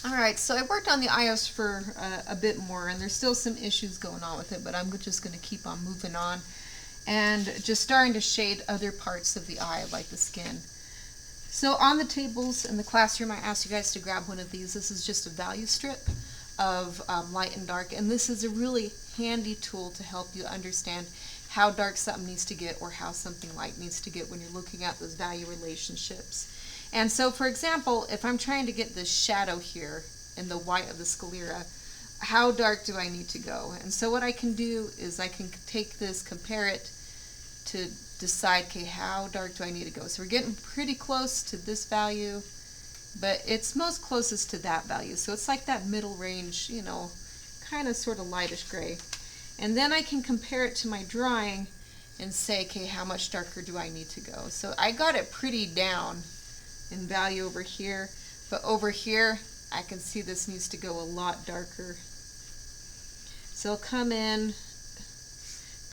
Alright, so I worked on the iOS for a bit more, and there's still some issues going on with it, but I'm just going to keep on moving on and just starting to shade other parts of the eye, like the skin. So on the tables in the classroom, I asked you guys to grab one of these. This is just a value strip of light and dark, and this is a really handy tool to help you understand how dark something needs to get or how something light needs to get when you're looking at those value relationships. And so, for example, if I'm trying to get this shadow here in the white of the sclera, how dark do I need to go? And so what I can do is I can take this, compare it to decide, okay, how dark do I need to go? So we're getting pretty close to this value, but it's most closest to that value. So it's like that middle range, you know, kind of sort of lightish gray. And then I can compare it to my drawing and say, okay, how much darker do I need to go? So I got it pretty down in value over here, but over here I can see this needs to go a lot darker. So I'll come in,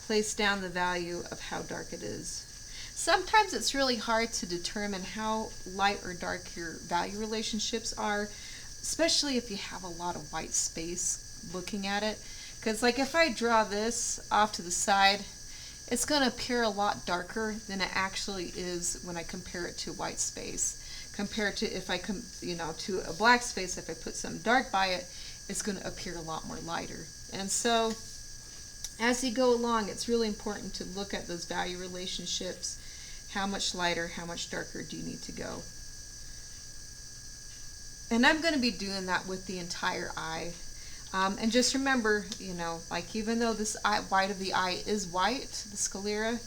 place down the value of how dark it is. Sometimes it's really hard to determine how light or dark your value relationships are, especially if you have a lot of white space looking at it. Because like if I draw this off to the side, it's going to appear a lot darker than it actually is when I compare it to white space. Compared to if I come, to a black space, if I put some dark by it, it's going to appear a lot more lighter. And so as you go along, it's really important to look at those value relationships. How much lighter, how much darker do you need to go? And I'm going to be doing that with the entire eye. And just remember, like even though this white of the eye is white, the sclera,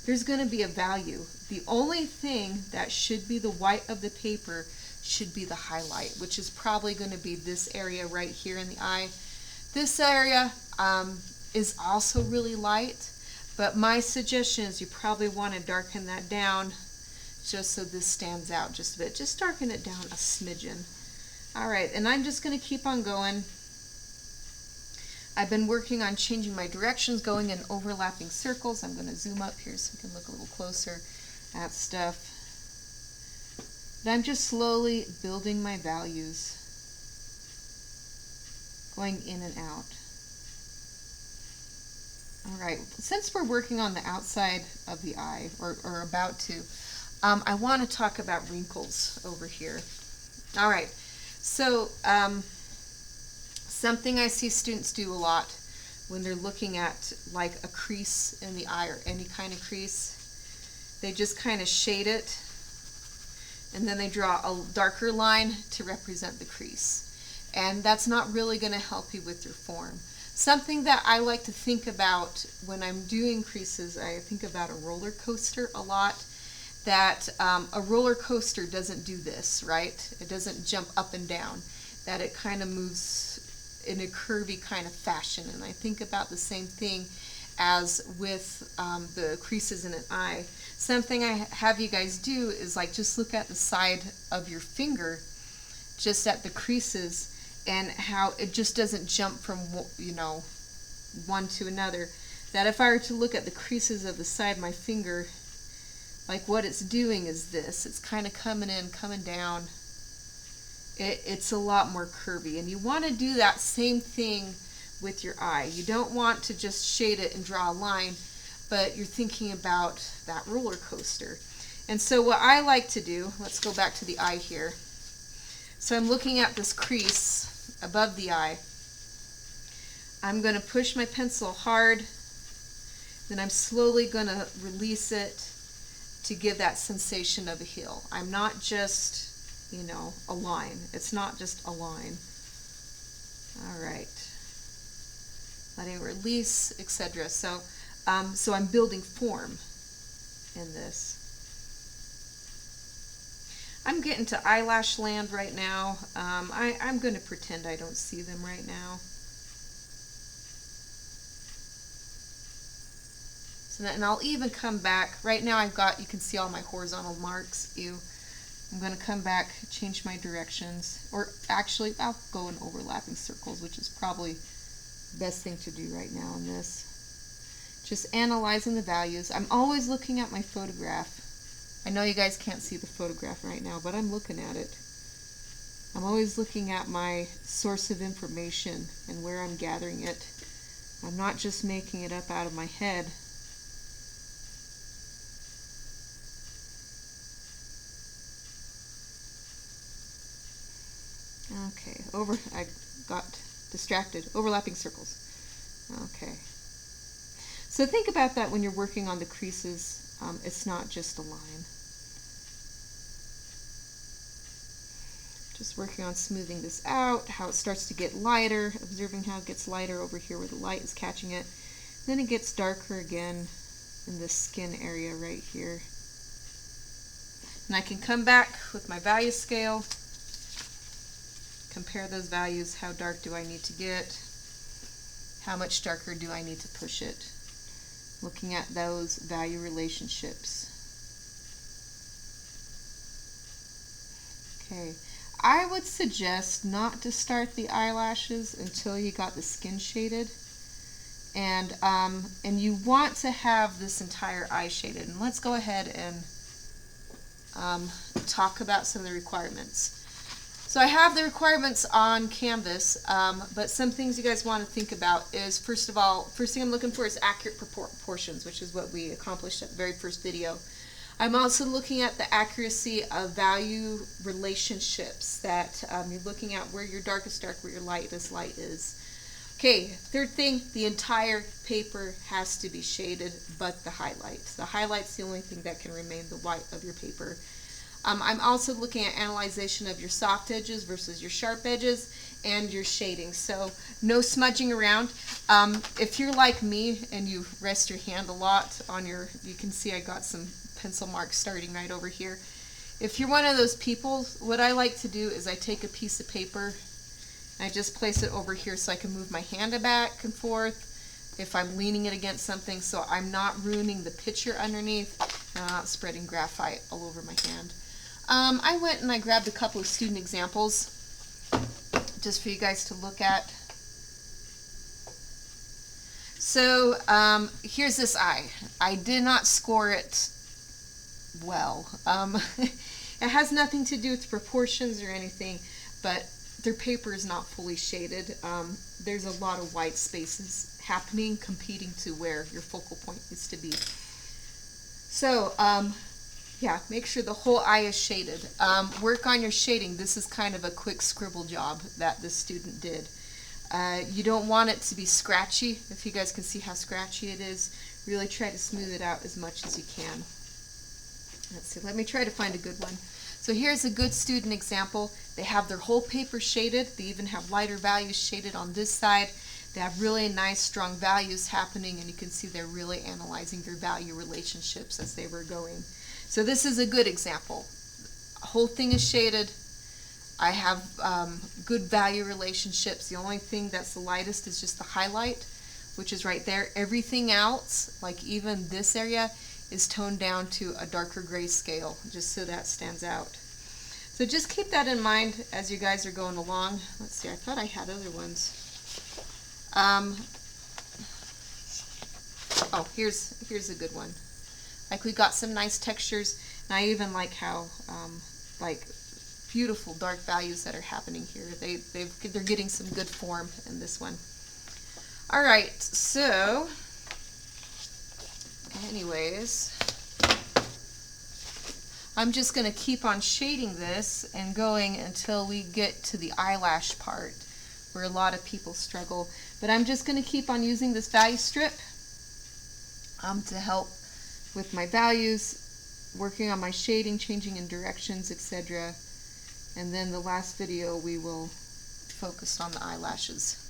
there's going to be a value. The only thing that should be the white of the paper should be the highlight, which is probably going to be this area right here in the eye. This area is also really light, but my suggestion is you probably want to darken that down just so this stands out just a bit. Just darken it down a smidgen. Alright, and I'm just going to keep on going. I've been working on changing my directions, going in overlapping circles. I'm going to zoom up here so we can look a little closer at stuff. But I'm just slowly building my values, going in and out. Alright, since we're working on the outside of the eye, or about to, I want to talk about wrinkles over here. Alright, so something I see students do a lot when they're looking at like a crease in the eye or any kind of crease, they just kind of shade it and then they draw a darker line to represent the crease. And that's not really going to help you with your form. Something that I like to think about when I'm doing creases, I think about a roller coaster a lot. That a roller coaster doesn't do this, right? It doesn't jump up and down. That it kind of moves in a curvy kind of fashion. And I think about the same thing as with the creases in an eye. Something I have you guys do is like just look at the side of your finger, just at the creases, and how it just doesn't jump from one to another. That if I were to look at the creases of the side of my finger, like what it's doing is this. It's kind of coming in, coming down. It's a lot more curvy, and you want to do that same thing with your eye. You don't want to just shade it and draw a line, but you're thinking about that roller coaster. And so what I like to do, let's go back to the eye here. So I'm looking at this crease above the eye. I'm going to push my pencil hard, then I'm slowly going to release it to give that sensation of a heel. I'm not just a line. It's not just a line. Alright. Letting it release, etc. So I'm building form in this. I'm getting to eyelash land right now. I'm going to pretend I don't see them right now. So and I'll even come back. Right now you can see all my horizontal marks. I'm going to come back, change my directions, or actually I'll go in overlapping circles, which is probably the best thing to do right now in this. Just analyzing the values. I'm always looking at my photograph. I know you guys can't see the photograph right now, but I'm looking at it. I'm I'm always looking at my source of information and where I'm gathering it. I'm not just making it up out of my head. Okay, I got distracted. Overlapping circles. Okay. So think about that when you're working on the creases. It's not just a line. Just working on smoothing this out, how it starts to get lighter, observing how it gets lighter over here where the light is catching it. Then it gets darker again in this skin area right here. And I can come back with my value scale, compare those values. How dark do I need to get? How much darker do I need to push it? Looking at those value relationships. Okay. I would suggest not to start the eyelashes until you got the skin shaded, and you want to have this entire eye shaded. And let's go ahead and talk about some of the requirements. So I have the requirements on Canvas, but some things you guys want to think about is, first of all, first thing I'm looking for is accurate proportions, which is what we accomplished at the very first video. I'm also looking at the accuracy of value relationships, that you're looking at where your dark is dark, where your light is. Okay, third thing, the entire paper has to be shaded but the highlights. The highlight's the only thing that can remain the white of your paper. I'm also looking at analyzation of your soft edges versus your sharp edges and your shading. So no smudging around. If you're like me and you rest your hand a lot on your, you can see I got some pencil marks starting right over here. If you're one of those people, what I like to do is I take a piece of paper and I just place it over here so I can move my hand back and forth if I'm leaning it against something, so I'm not ruining the picture underneath and I'm not spreading graphite all over my hand. I went and I grabbed a couple of student examples just for you guys to look at. So here's this eye. I did not score it well. It has nothing to do with proportions or anything, but their paper is not fully shaded. There's a lot of white spaces happening, competing to where your focal point needs to be. So yeah, make sure the whole eye is shaded. Work on your shading. This is kind of a quick scribble job that this student did. You don't want it to be scratchy. If you guys can see how scratchy it is, really try to smooth it out as much as you can. Let's see, let me try to find a good one. So here's a good student example. They have their whole paper shaded. They even have lighter values shaded on this side. They have really nice strong values happening, and you can see they're really analyzing their value relationships as they were going. So this is a good example. The whole thing is shaded. I have good value relationships. The only thing that's the lightest is just the highlight, which is right there. Everything else, like even this area, is toned down to a darker gray scale, just so that stands out. So just keep that in mind as you guys are going along. Let's see, I thought I had other ones. Oh, here's a good one. Like, we got some nice textures, and I even like how like beautiful dark values that are happening here. They're getting some good form in this one. All right, so anyways, I'm just going to keep on shading this and going until we get to the eyelash part, where a lot of people struggle. But I'm just going to keep on using this value strip to help with my values, working on my shading, changing in directions, etc. And then the last video we will focus on the eyelashes.